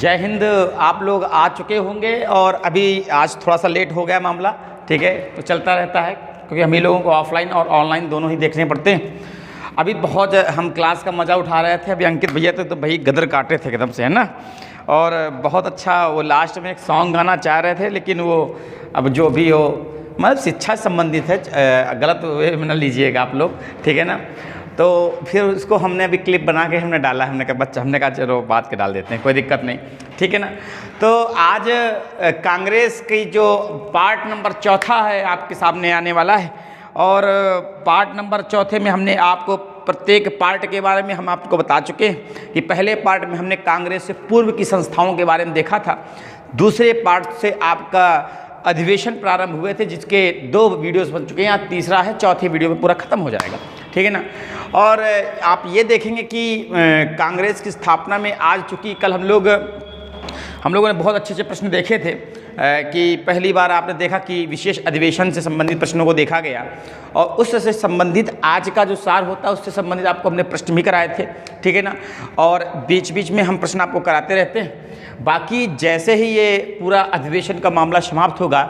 जय हिंद। आप लोग आ चुके होंगे और अभी आज थोड़ा सा लेट हो गया मामला, ठीक है, तो चलता रहता है क्योंकि हम ही लोगों को ऑफलाइन और ऑनलाइन दोनों ही देखने पड़ते हैं। अभी बहुत हम क्लास का मज़ा उठा रहे थे, अभी अंकित भैया थे तो भाई गदर काटे थे एकदम से, है ना। और बहुत अच्छा वो लास्ट में एक सॉन्ग गाना चाह रहे थे, लेकिन वो अब जो भी हो मतलब शिक्षा संबंधित है, गलत वे में न लीजिएगा आप लोग, ठीक है ना। तो फिर उसको हमने अभी क्लिप बना के हमने डाला, हमने कहा चलो बात के डाल देते हैं, कोई दिक्कत नहीं, ठीक है ना। तो आज कांग्रेस की जो पार्ट नंबर 4 है आपके सामने आने वाला है, और पार्ट नंबर 4 में हमने आपको प्रत्येक पार्ट के बारे में हम आपको बता चुके हैं कि पहले पार्ट में हमने कांग्रेस से पूर्व की संस्थाओं के बारे में देखा था। दूसरे पार्ट से आपका अधिवेशन प्रारंभ हुए थे जिसके 2 वीडियोस बन चुके हैं, यहाँ तीसरा है, चौथी वीडियो में पूरा खत्म हो जाएगा, ठीक है ना। और आप ये देखेंगे कि कांग्रेस की स्थापना में आज चूँकि कल हम लोगों ने बहुत अच्छे प्रश्न देखे थे कि पहली बार आपने देखा कि विशेष अधिवेशन से संबंधित प्रश्नों को देखा गया, और उससे संबंधित आज का जो सार होता है उससे संबंधित आपको हमने प्रश्न भी कराए थे, ठीक है ना। और बीच बीच में हम प्रश्न आपको कराते रहते हैं। बाकी जैसे ही ये पूरा अधिवेशन का मामला समाप्त होगा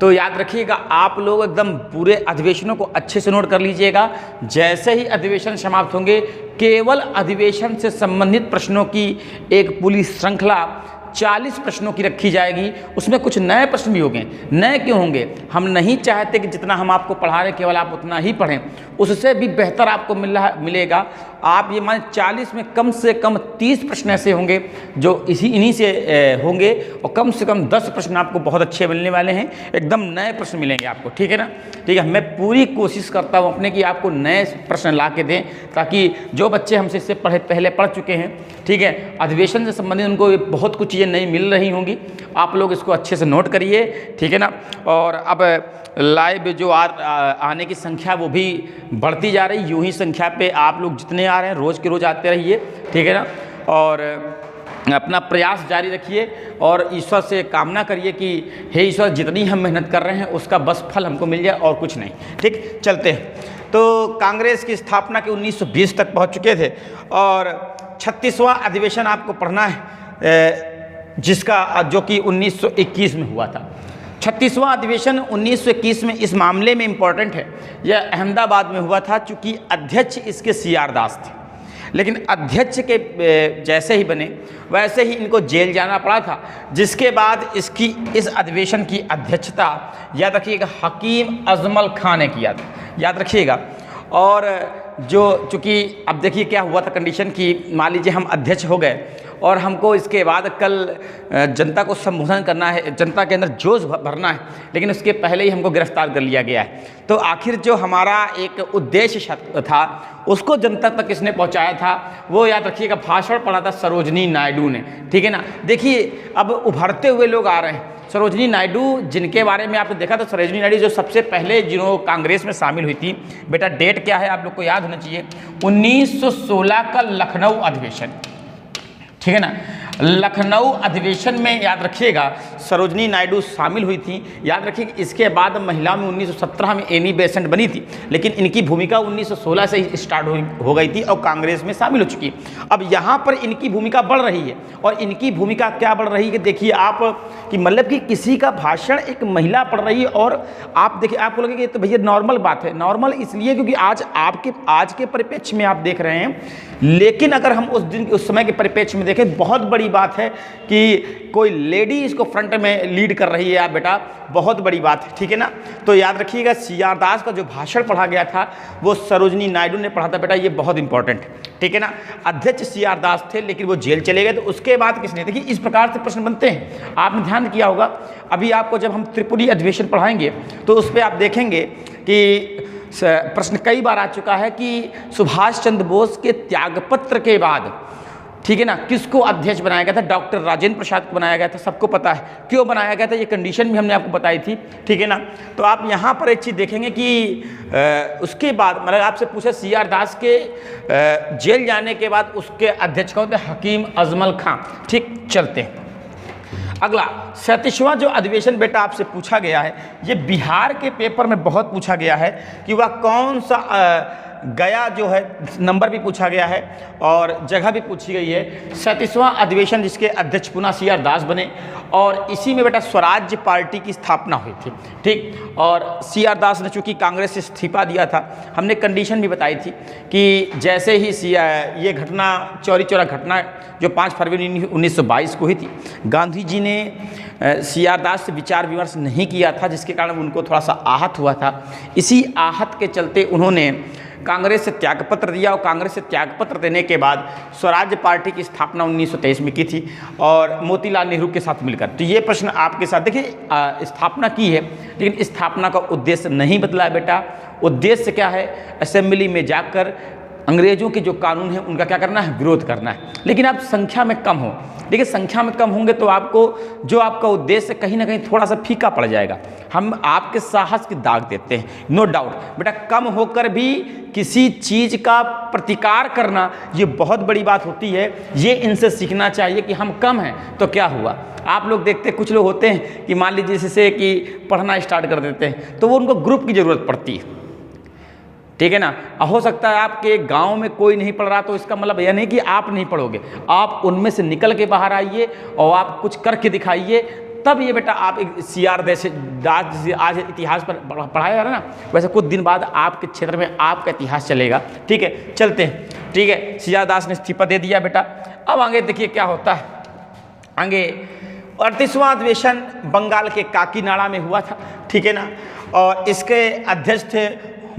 तो याद रखिएगा आप लोग एकदम पूरे अधिवेशनों को अच्छे से नोट कर लीजिएगा। जैसे ही अधिवेशन समाप्त होंगे केवल अधिवेशन से संबंधित प्रश्नों की एक पूरी श्रृंखला 40 प्रश्नों की रखी जाएगी। उसमें कुछ नए प्रश्न भी होंगे। नए क्यों होंगे? हम नहीं चाहते कि जितना हम आपको पढ़ा रहे केवल आप उतना ही पढ़ें, उससे भी बेहतर आपको मिलेगा। आप ये मान 40 में कम से कम 30 प्रश्न ऐसे होंगे जो इन्हीं से होंगे, और कम से कम 10 प्रश्न आपको बहुत अच्छे मिलने वाले हैं, एकदम नए प्रश्न मिलेंगे आपको, ठीक है ना। ठीक है, मैं पूरी कोशिश करता हूँ अपने कि आपको नए प्रश्न ला के दें, ताकि जो बच्चे हमसे इससे पहले पढ़ चुके हैं, ठीक है, अधिवेशन से संबंधित उनको बहुत कुछ चीज़ें नहीं मिल रही होंगी। आप लोग इसको अच्छे से नोट करिए, ठीक है ना। और अब लाइव जो आने की संख्या वो भी बढ़ती जा रही, यूं ही संख्या पे आप लोग जितने आ रहे हैं रोज़ के रोज़ आते रहिए, ठीक है ना। और अपना प्रयास जारी रखिए और ईश्वर से कामना करिए कि हे ईश्वर जितनी हम मेहनत कर रहे हैं उसका बस फल हमको मिल जाए और कुछ नहीं, ठीक। चलते हैं। तो कांग्रेस की स्थापना के 1920 तक पहुँच चुके थे, और 36वां अधिवेशन आपको पढ़ना है जिसका जो कि 1921 में हुआ था। 36वां अधिवेशन 1921 में इस मामले में इम्पॉर्टेंट है, यह अहमदाबाद में हुआ था। चूँकि अध्यक्ष इसके CR दास थे, लेकिन अध्यक्ष के जैसे ही बने वैसे ही इनको जेल जाना पड़ा था, जिसके बाद इस अधिवेशन की अध्यक्षता याद रखिएगा हकीम अजमल खां ने किया था, याद रखिएगा। और जो चूँकि अब देखिए क्या हुआ था कंडीशन की, मान लीजिए हम अध्यक्ष हो गए और हमको इसके बाद कल जनता को संबोधन करना है, जनता के अंदर जोश भरना है, लेकिन उसके पहले ही हमको गिरफ्तार कर लिया गया है। तो आखिर जो हमारा एक उद्देश्य था उसको जनता तक किसने पहुंचाया था? वो याद रखिएगा भाषण पढ़ा था सरोजनी नायडू ने, ठीक है ना। देखिए अब उभरते हुए लोग आ रहे हैं, सरोजनी नायडू जिनके बारे में आपने देखा था, सरोजनी नायडू जो सबसे पहले जिन्होंने कांग्रेस में शामिल हुई थी, बेटा डेट क्या है आप लोग को याद होना चाहिए, 1916 का लखनऊ अधिवेशन, ठीक है ना। लखनऊ अधिवेशन में याद रखिएगा सरोजनी नायडू शामिल हुई थी। याद रखिए इसके बाद महिलाओं में 1917 में एनी बेसेंट बनी थी, लेकिन इनकी भूमिका 1916 से ही स्टार्ट हो गई थी और कांग्रेस में शामिल हो चुकी। अब यहाँ पर इनकी भूमिका बढ़ रही है, और इनकी भूमिका क्या बढ़ रही है? देखिए आप कि मतलब कि किसी का भाषण एक महिला पढ़ रही है, और आप देखिए आपको लगेगा ये तो भैया नॉर्मल बात है। नॉर्मल इसलिए क्योंकि आज के परिप्रेक्ष्य में आप देख रहे हैं, लेकिन अगर हम उस समय के परिप्रेक्ष्य में देखें बहुत बड़ी बात है कि कोई लेडी इसको फ्रंट में लीड कर रही है आप बेटा, बहुत बड़ी बात है, ठीक है ना। तो याद रखिएगा CR दास का जो भाषण पढ़ा गया था वो सरोजनी नायडू ने पढ़ा था बेटा, ये बहुत इंपॉर्टेंट, ठीक है ना। अध्यक्ष CR दास थे, लेकिन वो जेल चले गए, तो उसके बाद किसने? देखिए इस प्रकार से प्रश्न बनते हैं, आपने ध्यान किया होगा। अभी आपको जब हम त्रिपुरी अधिवेशन पढ़ाएंगे तो उस पर आप देखेंगे कि प्रश्न कई बार आ चुका है कि सुभाष चंद्र बोस के त्यागपत्र के बाद, ठीक है ना, किसको अध्यक्ष बनाया गया था? डॉक्टर राजेंद्र प्रसाद को बनाया गया था, सबको पता है क्यों बनाया गया था, ये कंडीशन भी हमने आपको बताई थी, ठीक है ना। तो आप यहाँ पर एक चीज़ देखेंगे कि उसके बाद मतलब आपसे पूछा CR दास के जेल जाने के बाद उसके अध्यक्ष कौन थे? हकीम अजमल खां, ठीक। चलते हैं अगला 37वां जो अधिवेशन बेटा आपसे पूछा गया है, ये बिहार के पेपर में बहुत पूछा गया है कि वह कौन सा गया जो है नंबर भी पूछा गया है और जगह भी पूछी गई है। 37वां अधिवेशन जिसके अध्यक्ष पुनः CR दास बने और इसी में बेटा स्वराज्य पार्टी की स्थापना हुई थी, ठीक। और CR दास ने चूंकि कांग्रेस से इस्तीफा दिया था, हमने कंडीशन भी बताई थी कि जैसे ही ये घटना चौरी चौरा घटना जो 5 फरवरी 1922 को हुई थी, गांधी जी ने CR दास से विचार विमर्श नहीं किया था, जिसके कारण उनको थोड़ा सा आहत हुआ था। इसी आहत के चलते उन्होंने कांग्रेस से त्यागपत्र दिया और कांग्रेस से त्यागपत्र देने के बाद स्वराज्य पार्टी की स्थापना 1923 में की थी और मोतीलाल नेहरू के साथ मिलकर। तो ये प्रश्न आपके साथ, देखिए स्थापना की है लेकिन स्थापना का उद्देश्य नहीं बदला है बेटा। उद्देश्य क्या है? असेंबली में जाकर अंग्रेजों के जो कानून हैं उनका क्या करना है? विरोध करना है। लेकिन आप संख्या में कम हो, देखिए संख्या में कम होंगे तो आपको जो आपका उद्देश्य कहीं ना कहीं थोड़ा सा फीका पड़ जाएगा। हम आपके साहस की दाग देते हैं, नो डाउट बेटा। कम होकर भी किसी चीज़ का प्रतिकार करना ये बहुत बड़ी बात होती है। ये इनसे सीखना चाहिए कि हम कम हैं तो क्या हुआ। आप लोग देखते कुछ लोग होते हैं कि मान लीजिए जैसे कि पढ़ना स्टार्ट कर देते हैं तो वो उनको ग्रुप की ज़रूरत पड़ती है, ठीक है ना। हो सकता है आपके गांव में कोई नहीं पढ़ रहा तो इसका मतलब यह नहीं कि आप नहीं पढ़ोगे, आप उनमें से निकल के बाहर आइए और आप कुछ करके दिखाइए, तब ये बेटा आप एक CR दास आज इतिहास पर पढ़ाया जा रहा है ना, वैसे कुछ दिन बाद आपके क्षेत्र में आपका इतिहास चलेगा, ठीक है। चलते हैं, ठीक है। CR दास ने इस्तीफा दे दिया बेटा। अब आगे देखिए क्या होता है। आगे 38वां अधिवेशन बंगाल के काकीनाडा में हुआ था, ठीक है ना। और इसके अध्यक्ष थे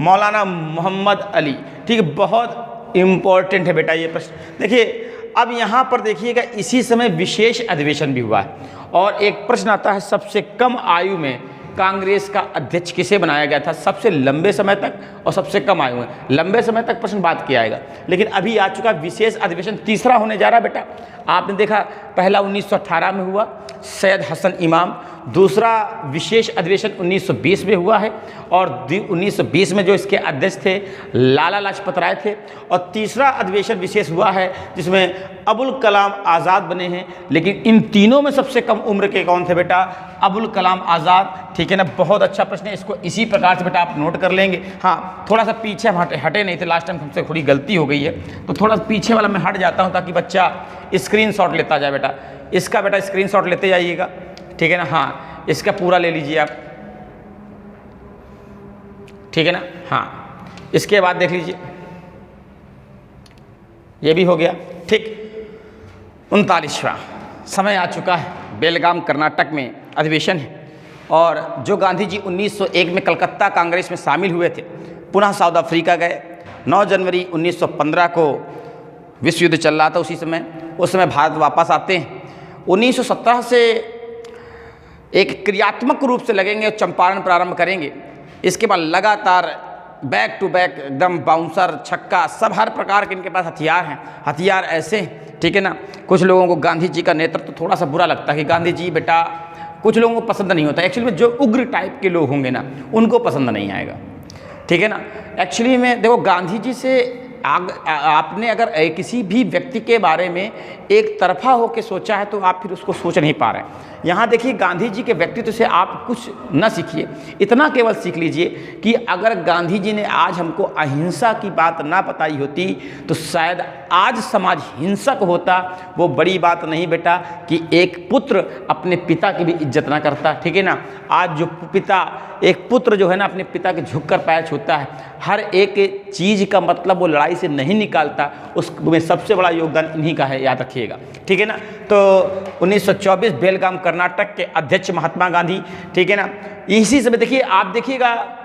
मौलाना मोहम्मद अली, ठीक है। बहुत इम्पोर्टेंट है बेटा ये प्रश्न। देखिए अब यहाँ पर देखिएगा इसी समय विशेष अधिवेशन भी हुआ है और एक प्रश्न आता है सबसे कम आयु में कांग्रेस का अध्यक्ष किसे बनाया गया था? सबसे लंबे समय तक और सबसे कम आयु में। लंबे समय तक प्रश्न बात किया आएगा, लेकिन अभी आ चुका विशेष अधिवेशन तीसरा होने जा रहा है बेटा। आपने देखा पहला 1918 में हुआ, सैयद हसन इमाम। दूसरा विशेष अधिवेशन 1920 में हुआ है और 1920 में जो इसके अध्यक्ष थे लाला लाजपत राय थे। और तीसरा अधिवेशन विशेष हुआ है जिसमें अबुल कलाम आज़ाद बने हैं। लेकिन इन तीनों में सबसे कम उम्र के कौन थे बेटा? अबुल कलाम आज़ाद, ठीक है ना। बहुत अच्छा प्रश्न है, इसको इसी प्रकार से बेटा आप नोट कर लेंगे। हाँ, थोड़ा सा पीछे हम हटे नहीं थे लास्ट टाइम, हमसे थोड़ी गलती हो गई है तो थोड़ा पीछे वाला मैं हट जाता हूँ ताकि बच्चा स्क्रीनशॉट लेता जाए बेटा। इसका बेटा स्क्रीनशॉट लेते जाइएगा, ठीक है ना। हाँ, इसका पूरा ले लीजिए आप, ठीक है ना। हाँ, इसके बाद देख लीजिए, ये भी हो गया, ठीक। 39वां समय आ चुका है, बेलगाम कर्नाटक में अधिवेशन है और जो गांधी जी 1901 में कलकत्ता कांग्रेस में शामिल हुए थे, पुनः साउथ अफ्रीका गए। 9 जनवरी 1915 को विश्व युद्ध चल रहा था उस समय भारत वापस आते हैं। 1917 से एक क्रियात्मक रूप से लगेंगे और चंपारण प्रारंभ करेंगे। इसके बाद लगातार बैक टू बैक एकदम बाउंसर छक्का सब हर प्रकार के इनके पास हथियार हैं। हथियार ऐसे हैं, ठीक है ना। कुछ लोगों को गांधी जी का नेतृत्व थोड़ा सा बुरा लगता है कि गांधी जी बेटा, कुछ लोगों को पसंद नहीं होता। एक्चुअली में जो उग्र टाइप के लोग होंगे ना उनको पसंद नहीं आएगा, ठीक है ना। एक्चुअली में देखो गांधी जी से आपने अगर किसी भी व्यक्ति के बारे में एक तरफा होकर सोचा है तो आप फिर उसको सोच नहीं पा रहे हैं। यहाँ देखिए गांधी जी के व्यक्तित्व से आप कुछ न सीखिए, इतना केवल सीख लीजिए कि अगर गांधी जी ने आज हमको अहिंसा की बात ना बताई होती तो शायद आज समाज हिंसक होता। वो बड़ी बात नहीं बेटा कि एक पुत्र अपने पिता की भी इज्जत ना करता, ठीक है ना। आज जो पिता, एक पुत्र जो है ना अपने पिता के झुककर पैर छूता है, हर एक चीज़ का मतलब वो लड़ाई से नहीं निकालता, उसमें सबसे बड़ा योगदान इन्हीं का है, याद रखिएगा, ठीक है ना। तो 1924 बेलगाम कर्नाटक के अध्यक्ष महात्मा गांधी, ठीक है ना। इसी समय देखिए आप देखिएगा,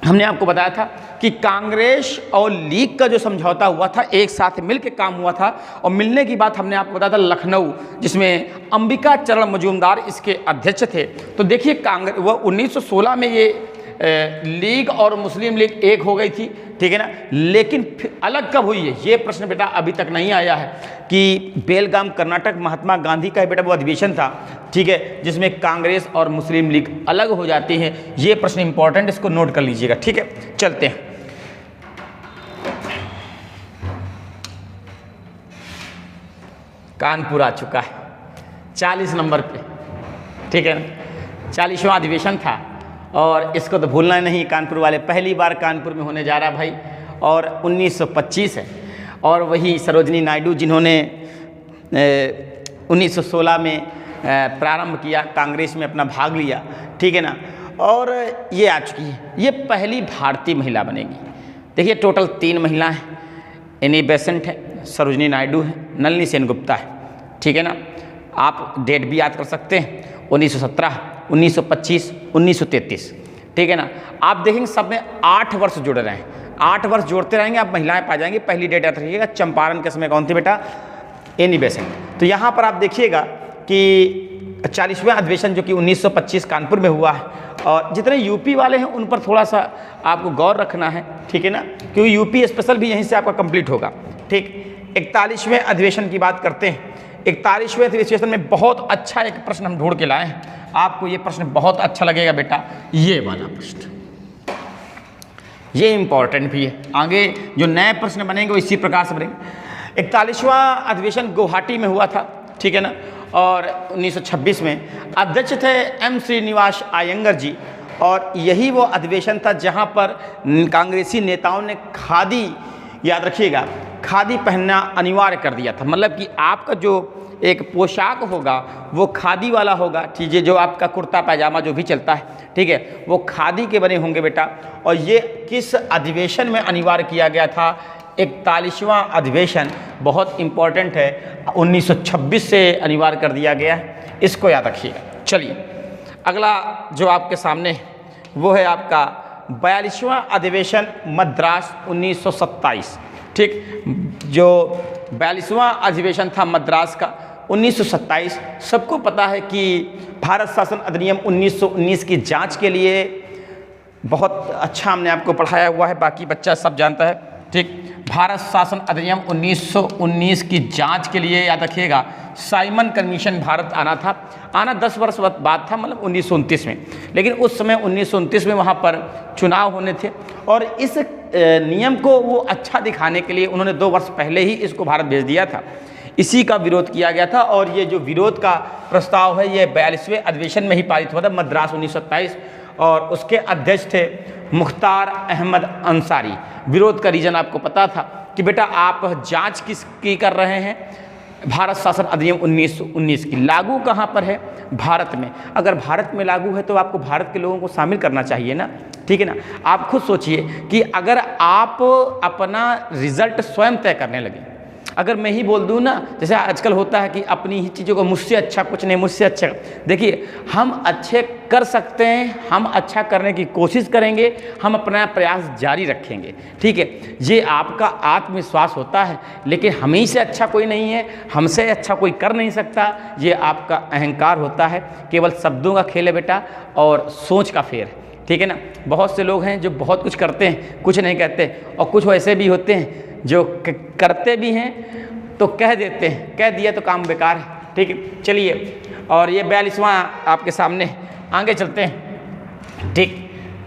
हमने आपको बताया था कि कांग्रेस और लीग का जो समझौता हुआ था एक साथ मिलकर काम हुआ था और मिलने की बात हमने आपको बताया था लखनऊ, जिसमें अंबिका चरण मजूमदार इसके अध्यक्ष थे। तो देखिए कांग्रेस वो 1916 में ये लीग और मुस्लिम लीग एक हो गई थी, ठीक है ना। लेकिन फिर अलग कब हुई है ये प्रश्न बेटा अभी तक नहीं आया है कि बेलगाम कर्नाटक महात्मा गांधी का बेटा वो अधिवेशन था, ठीक है, जिसमें कांग्रेस और मुस्लिम लीग अलग हो जाती हैं। ये प्रश्न इंपॉर्टेंट, इसको नोट कर लीजिएगा, ठीक है। चलते हैं, कानपुर आ चुका है 40 नंबर पे, ठीक है ना। 40वां अधिवेशन था और इसको तो भूलना नहीं, कानपुर वाले पहली बार कानपुर में होने जा रहा भाई। और 1925 है। और वही सरोजनी नायडू जिन्होंने 1916 में प्रारंभ किया, कांग्रेस में अपना भाग लिया, ठीक है ना। और ये आ चुकी है, ये पहली भारतीय महिला बनेगी। देखिए टोटल 3 महिला हैं, एनी बेसेंट है, सरोजनी नायडू है, नलिनी सेनगुप्ता है, ठीक है ना। आप डेट भी याद कर सकते हैं, 1917, 1925, 1933, ठीक है ना। आप देखेंगे सब में 8 वर्ष जुड़ रहे हैं, 8 वर्ष जोड़ते रहेंगे आप महिलाएं पा जाएंगे। पहली डेट याद रखिएगा, चंपारण के समय कौन थी बेटा? Annie Besant. तो यहाँ पर आप देखिएगा कि 40वां अधिवेशन जो कि 1925 कानपुर में हुआ है, और जितने यूपी वाले हैं उन पर थोड़ा सा आपको गौर रखना है, ठीक है ना, क्योंकि यूपी स्पेशल भी यहीं से आपका कंप्लीट होगा, ठीक। 41वें अधिवेशन की बात करते हैं। 41वें अधिवेशन में बहुत अच्छा एक प्रश्न हम ढूंढ के लाए हैं, आपको ये प्रश्न बहुत अच्छा लगेगा बेटा, ये वाला प्रश्न, ये इंपॉर्टेंट भी है। आगे जो नए प्रश्न बनेंगे वो इसी प्रकार से बनेंगे। 41वां अधिवेशन गुवाहाटी में हुआ था, ठीक है ना, और 1926 में अध्यक्ष थे एम श्रीनिवास अयंगर जी। और यही वो अधिवेशन था जहां पर कांग्रेसी नेताओं ने खादी, याद रखिएगा, खादी पहनना अनिवार्य कर दिया था। मतलब कि आपका जो एक पोशाक होगा वो खादी वाला होगा, ठीक है, जो आपका कुर्ता पैजामा जो भी चलता है, ठीक है, वो खादी के बने होंगे बेटा। और ये किस अधिवेशन में अनिवार्य किया गया था? 41वां अधिवेशन, बहुत इंपॉर्टेंट है, 1926 से अनिवार्य कर दिया गया है, इसको याद रखिएगा। चलिए अगला जो आपके सामने वो है आपका 42वां अधिवेशन मद्रास 1927, ठीक। जो 42वां अधिवेशन था मद्रास का 1927, सबको पता है कि भारत शासन अधिनियम 1919 की जांच के लिए बहुत अच्छा हमने आपको पढ़ाया हुआ है, बाकी बच्चा सब जानता है, ठीक। भारत शासन अधिनियम 1919 की जांच के लिए याद रखिएगा साइमन कमीशन भारत आना 10 वर्ष बाद था, मतलब 1929 में। लेकिन उस समय 1929 में वहाँ पर चुनाव होने थे, और इस नियम को वो अच्छा दिखाने के लिए उन्होंने 2 वर्ष पहले ही इसको भारत भेज दिया था। इसी का विरोध किया गया था, और ये जो विरोध का प्रस्ताव है ये 42वें अधिवेशन में ही पारित हुआ था, मद्रास 1927, और उसके अध्यक्ष थे मुख्तार अहमद अंसारी। विरोध का रीजन आपको पता था कि बेटा आप जांच किसकी कर रहे हैं? भारत शासन अधिनियम 1919 की। लागू कहाँ पर है? भारत में। अगर भारत में लागू है तो आपको भारत के लोगों को शामिल करना चाहिए ना, ठीक है ना। आप खुद सोचिए कि अगर आप अपना रिजल्ट स्वयं तय करने लगे, अगर मैं ही बोल दूँ ना, जैसे आजकल होता है कि अपनी ही चीज़ों को मुझसे अच्छा कुछ नहीं, मुझसे अच्छा, देखिए हम अच्छे कर सकते हैं, हम अच्छा करने की कोशिश करेंगे, हम अपना प्रयास जारी रखेंगे, ठीक है। ये आपका आत्मविश्वास होता है, लेकिन हमें से अच्छा कोई नहीं है, हमसे अच्छा कोई कर नहीं सकता, ये आपका अहंकार होता है। केवल शब्दों का खेल है बेटा, और सोच का फेर है, ठीक है ना। बहुत से लोग हैं जो बहुत कुछ करते हैं, कुछ नहीं कहते, और कुछ वैसे भी होते हैं जो करते भी हैं तो कह देते हैं, कह दिया तो काम बेकार है, ठीक है। चलिए, और ये 42वां आपके सामने, आगे चलते हैं, ठीक।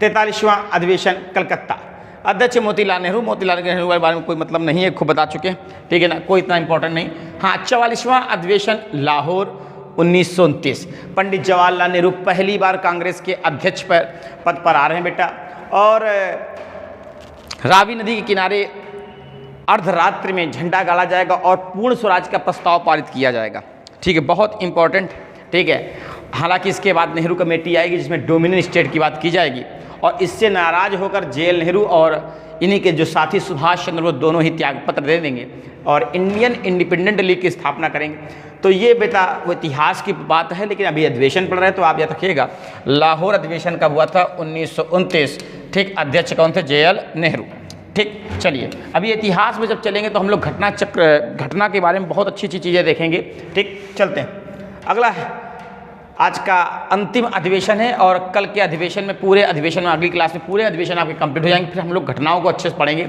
43वां अधिवेशन कलकत्ता, अध्यक्ष मोतीलाल नेहरू। मोतीलाल नेहरू के बारे में कोई मतलब नहीं है, खूब बता चुके हैं, ठीक है ना, कोई इतना इंपॉर्टेंट नहीं। हाँ, 44वां अधिवेशन लाहौर 1929, पंडित जवाहरलाल नेहरू पहली बार कांग्रेस के अध्यक्ष पद पर आ रहे हैं बेटा। और रावी नदी के किनारे अर्धरात्रि में झंडा गाड़ा जाएगा और पूर्ण स्वराज का प्रस्ताव पारित किया जाएगा, ठीक है, बहुत इंपॉर्टेंट, ठीक है। हालांकि इसके बाद नेहरू कमेटी आएगी जिसमें डोमिनियन स्टेट की बात की जाएगी, और इससे नाराज होकर जेएल नेहरू और इन्हीं के जो साथी सुभाष चंद्र बोस दोनों ही त्यागपत्र दे देंगे और इंडियन इंडिपेंडेंट लीग की स्थापना करेंगे। तो ये बेटा वो इतिहास की बात है, लेकिन अभी अधिवेशन पढ़ रहे हैं तो आप याद रखिएगा लाहौर अधिवेशन कब हुआ था? 1929, ठीक। अध्यक्ष कौन थे? जेएल नेहरू, ठीक। चलिए, अभी इतिहास में जब चलेंगे तो हम लोग घटना के बारे में बहुत अच्छी अच्छी चीज़ें देखेंगे, ठीक। चलते हैं, अगला है आज का अंतिम अधिवेशन है, और कल के अधिवेशन में, पूरे अधिवेशन में, अगली क्लास में पूरे अधिवेशन आपके कंप्लीट हो जाएंगे। फिर हम लोग घटनाओं को अच्छे से पढ़ेंगे।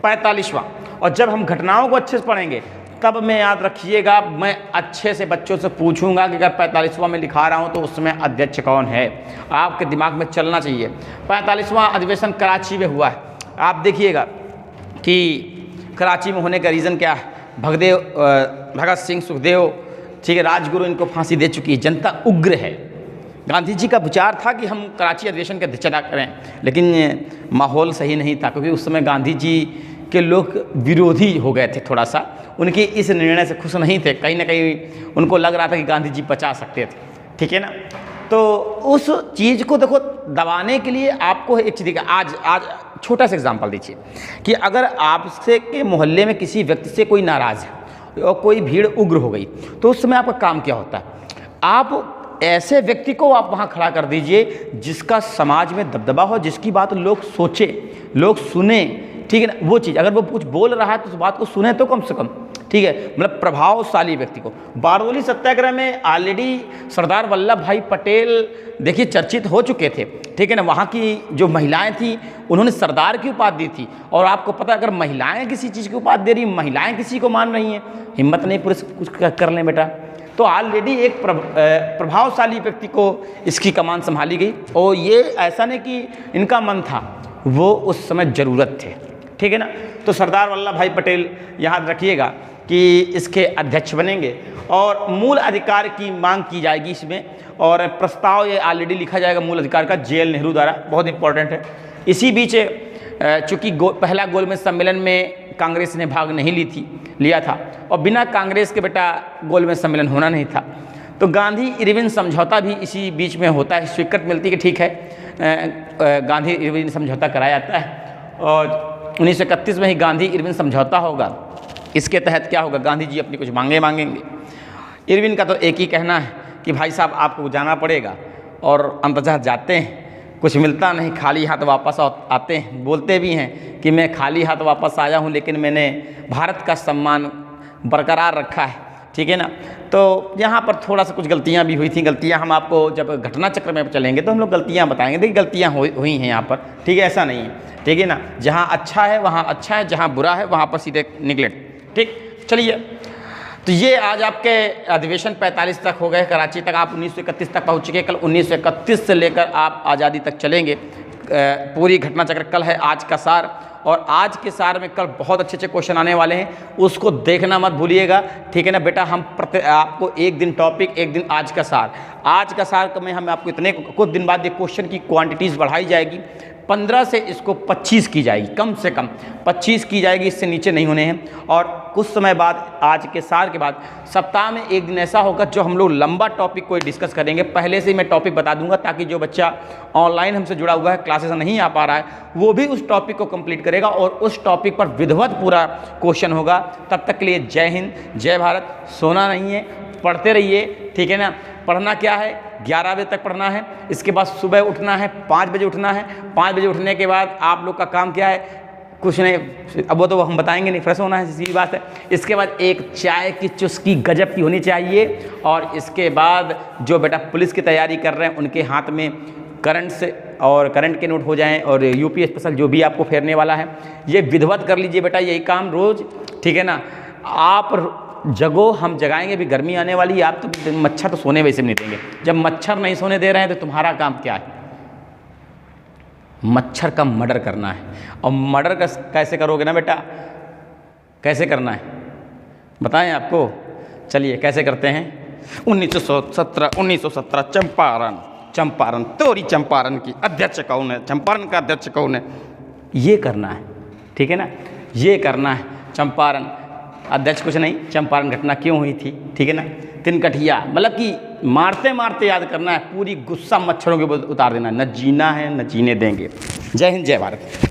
45वां, और जब हम घटनाओं को अच्छे से पढ़ेंगे तब मैं, याद रखिएगा, मैं अच्छे से बच्चों से पूछूंगा कि अगर 45वां में लिखा रहा हूं तो उसमें अध्यक्ष कौन है, आपके दिमाग में चलना चाहिए। 45वां अधिवेशन कराची में हुआ है। आप देखिएगा कि कराची में होने का रीज़न क्या है? भगत सिंह, सुखदेव, ठीक है, राजगुरु इनको फांसी दे चुकी है, जनता उग्र है, गांधी जी का विचार था कि हम कराची अधिवेशन की अध्यक्षता करें, लेकिन माहौल सही नहीं था, क्योंकि उस समय गांधी जी के लोग विरोधी हो गए थे, थोड़ा सा उनके इस निर्णय से खुश नहीं थे, कहीं ना कहीं उनको लग रहा था कि गांधी जी बचा सकते थे, ठीक है ना। तो उस चीज़ को देखो दबाने के लिए आपको एक चीज़, आज छोटा सा एग्जांपल दीजिए कि अगर आपसे के मोहल्ले में किसी व्यक्ति से कोई नाराज़ है और कोई भीड़ उग्र हो गई, तो उस समय आपका काम क्या होता है? आप ऐसे व्यक्ति को आप वहाँ खड़ा कर दीजिए जिसका समाज में दबदबा हो, जिसकी बात लोग सोचे, लोग सुने, ठीक है ना। वो चीज़ अगर वो कुछ बोल रहा है तो उस बात को सुने तो कम से कम, ठीक है, मतलब प्रभावशाली व्यक्ति को। बारडोली सत्याग्रह में ऑलरेडी सरदार वल्लभ भाई पटेल देखिए चर्चित हो चुके थे, ठीक है ना। वहाँ की जो महिलाएं थी उन्होंने सरदार की उपाधि दी थी, और आपको पता है अगर महिलाएं किसी चीज़ की उपाधि दे रही, महिलाएं किसी को मान रही हैं, हिम्मत नहीं पुरुष कुछ कर लें बेटा। तो ऑलरेडी एक प्रभावशाली व्यक्ति को इसकी कमान संभाली गई, और ये ऐसा नहीं कि इनका मन था, वो उस समय ज़रूरत थे, ठीक है ना। तो सरदार वल्लभ भाई पटेल याद रखिएगा कि इसके अध्यक्ष बनेंगे और मूल अधिकार की मांग की जाएगी इसमें, और प्रस्ताव ये ऑलरेडी लिखा जाएगा मूल अधिकार का JL नेहरू द्वारा, बहुत इंपॉर्टेंट है। इसी बीच चूँकि पहला गोलमेज सम्मेलन में कांग्रेस ने भाग नहीं लिया था, और बिना कांग्रेस के बेटा गोलमेज सम्मेलन होना नहीं था, तो गांधी इरविन समझौता भी इसी बीच में होता है, स्वीकृति मिलती है कि ठीक है गांधी इरविन समझौता कराया जाता है, और 1931 में ही गांधी इरविन समझौता होगा। इसके तहत क्या होगा, गांधी जी अपनी कुछ मांगेंगे। इरविन का तो एक ही कहना है कि भाई साहब आपको जाना पड़ेगा, और अंततः जाते हैं, कुछ मिलता नहीं, खाली हाथ वापस आते हैं। बोलते भी हैं कि मैं खाली हाथ वापस आया हूं, लेकिन मैंने भारत का सम्मान बरकरार रखा है, ठीक है ना। तो यहाँ पर थोड़ा सा कुछ गलतियाँ भी हुई थी। गलतियाँ हम आपको जब घटना चक्र में चलेंगे तो हम लोग गलतियाँ बताएंगे, देखिए गलतियाँ हुई हैं यहाँ पर, ठीक है, ऐसा नहीं है, ठीक है ना। जहाँ अच्छा है वहाँ अच्छा है, जहाँ बुरा है वहाँ पर सीधे निगलेक्ट, ठीक। चलिए, तो ये आज आपके अधिवेशन 45 तक हो गए, कराची तक आप 1931 तक पहुँच चुके। कल 1931 से लेकर आप आज़ादी तक चलेंगे, पूरी घटना चक्र कल है आज का सार, और आज के सार में कल बहुत अच्छे क्वेश्चन आने वाले हैं, उसको देखना मत भूलिएगा, ठीक है ना बेटा। हम आपको एक दिन टॉपिक, एक दिन आज का सार में हम आपको इतने कुछ दिन बाद ये क्वेश्चन की क्वांटिटीज़ बढ़ाई जाएगी, 15 से इसको 25 की जाएगी, कम से कम 25 की जाएगी, इससे नीचे नहीं होने हैं। और कुछ समय बाद, आज के सार के बाद सप्ताह में एक दिन ऐसा होगा जो हम लोग लंबा टॉपिक कोई डिस्कस करेंगे। पहले से ही मैं टॉपिक बता दूंगा, ताकि जो बच्चा ऑनलाइन हमसे जुड़ा हुआ है, क्लासेस नहीं आ पा रहा है, वो भी उस टॉपिक को कंप्लीट करेगा, और उस टॉपिक पर विधिवत पूरा क्वेश्चन होगा। तब तक के लिए जय हिंद, जय भारत। सोना नहीं है, पढ़ते रहिए, ठीक है ना। पढ़ना क्या है, 11 बजे तक पढ़ना है, इसके बाद सुबह उठना है, 5 बजे उठना है। 5 बजे उठने के बाद आप लोग का काम क्या है, कुछ नहीं, अब वो तो हम बताएंगे नहीं, फ्रेश होना है, सीधी बात है। इसके बाद एक चाय की चुस्की गजब की होनी चाहिए, और इसके बाद जो बेटा पुलिस की तैयारी कर रहे हैं उनके हाथ में करंट के नोट हो जाएं, और यूपी स्पेशल जो भी आपको फेरने वाला है, ये विधिवत कर लीजिए बेटा, यही काम रोज़, ठीक है ना। आप जगो, हम जगाएंगे भी, गर्मी आने वाली है, आप तो मच्छर तो सोने वैसे भी नहीं देंगे। जब मच्छर नहीं सोने दे रहे हैं तो तुम्हारा काम क्या है, मच्छर का मर्डर करना है। और मर्डर कैसे करोगे ना बेटा, कैसे करना है बताएं आपको, चलिए कैसे करते हैं। 1917 चंपारण तोरी चंपारण की अध्यक्ष कौन है, चंपारण का अध्यक्ष कौन है, ये करना है, ठीक है ना, ये करना है। चंपारण अध्यक्ष कुछ नहीं, चंपारण घटना क्यों हुई थी, ठीक है ना। तिनकठिया, मतलब कि मारते मारते याद करना है, पूरी गुस्सा मच्छरों के ऊपर उतार देना है, न जीना है न जीने देंगे। जय हिंद, जय भारत।